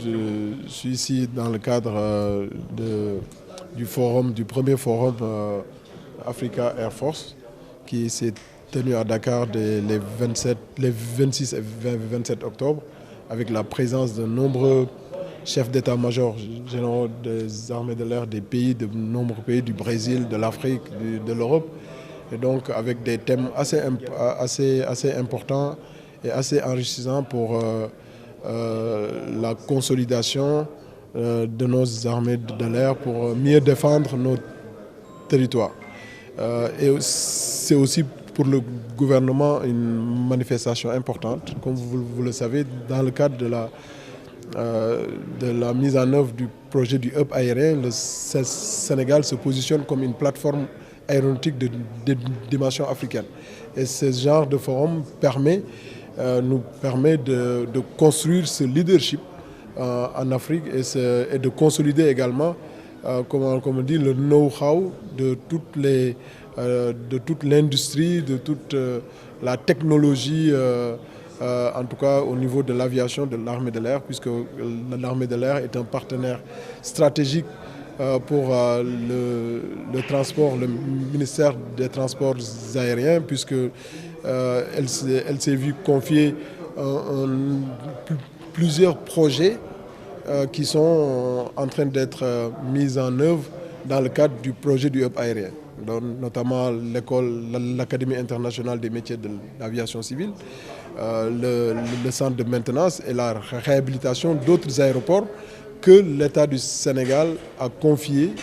Je suis ici dans le cadre du premier forum Africa Air Force qui s'est tenu à Dakar les 26 et 27 octobre avec la présence de nombreux chefs d'état-major généraux des armées de l'air de nombreux pays du Brésil, de l'Afrique, de l'Europe. Et donc avec des thèmes assez importants et assez enrichissants pour la consolidation de nos armées de l'air pour mieux défendre nos territoires. Et c'est aussi pour le gouvernement une manifestation importante, comme vous le savez, dans le cadre de la mise en œuvre du projet du hub aérien. Le Sénégal se positionne comme une plateforme aéronautique de dimension africaine. Et ce genre de forum nous permet de construire ce leadership en Afrique et de consolider également, comme on dit, le know-how de toute l'industrie, de toute la technologie, en tout cas au niveau de l'aviation de l'armée de l'air, puisque l'armée de l'air est un partenaire stratégique pour le transport, le ministère des Transports aériens, puisque elle s'est vue confier plusieurs projets qui sont en train d'être mis en œuvre dans le cadre du projet du hub aérien, notamment l'Académie internationale des métiers de l'aviation civile, le centre de maintenance et la réhabilitation d'autres aéroports que l'État du Sénégal a confié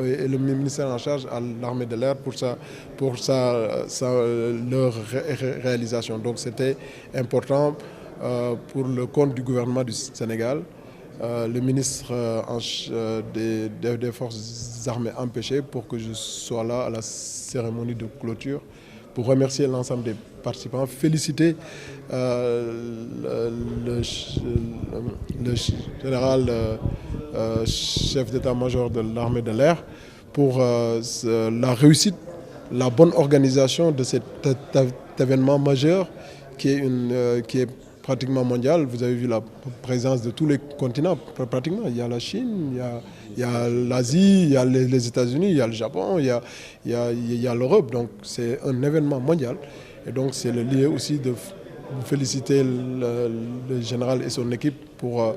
et le ministère en charge à l'armée de l'air pour leur réalisation. Donc c'était important pour le compte du gouvernement du Sénégal. Le ministre des Forces armées empêché pour que je sois là à la cérémonie de clôture pour remercier l'ensemble des participants, féliciter le général chef d'état-major de l'armée de l'air pour la réussite, la bonne organisation de cet événement majeur qui est pratiquement mondial. Vous avez vu la présence de tous les continents, pratiquement. Il y a la Chine, il y a l'Asie, il y a les États-Unis, il y a le Japon, il y a l'Europe. Donc c'est un événement mondial. Et donc c'est le lieu aussi de féliciter le général et son équipe pour en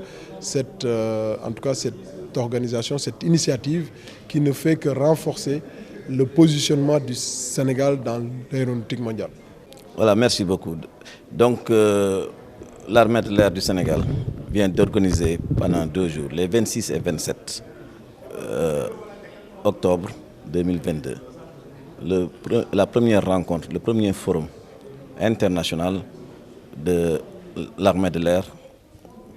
tout cas cette organisation, cette initiative qui ne fait que renforcer le positionnement du Sénégal dans l'aéronautique mondiale. Voilà, merci beaucoup. Donc, l'armée de l'air du Sénégal vient d'organiser pendant 2 jours, les 26 et 27 octobre 2022, la première rencontre, le premier forum international de l'armée de l'air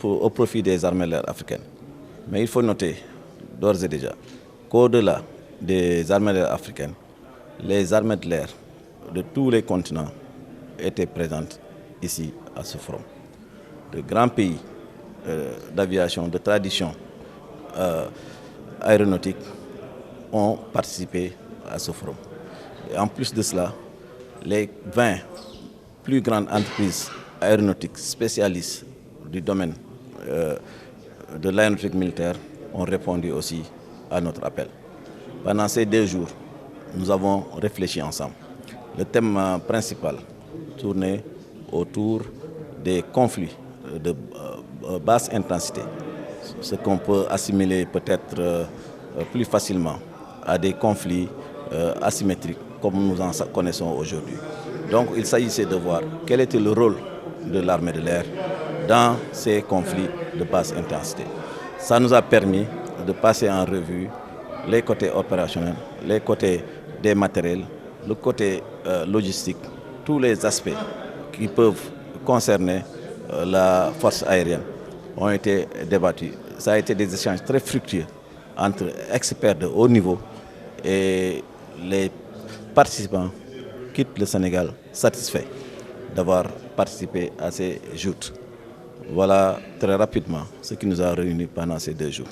au profit des armées de l'air africaines. Mais il faut noter d'ores et déjà qu'au-delà des armées de l'air africaines, les armées de l'air de tous les continents étaient présentes ici à ce forum. De grands pays d'aviation, de tradition aéronautique ont participé à ce forum. Et en plus de cela, les 20 plus grandes entreprises aéronautiques spécialistes du domaine de l'aéronautique militaire ont répondu aussi à notre appel. Pendant ces 2 jours, nous avons réfléchi ensemble. Le thème principal tournait autour des conflits de basse intensité, ce qu'on peut assimiler peut-être plus facilement à des conflits asymétriques comme nous en connaissons aujourd'hui. Donc il s'agissait de voir quel était le rôle de l'armée de l'air dans ces conflits de basse intensité. Ça nous a permis de passer en revue les côtés opérationnels, les côtés des matériels, le côté logistique, tous les aspects qui peuvent concerner la force aérienne ont été débattus. Ça a été des échanges très fructueux entre experts de haut niveau et les participants quittent le Sénégal satisfaits d'avoir participé à ces joutes. Voilà très rapidement ce qui nous a réunis pendant ces 2 jours.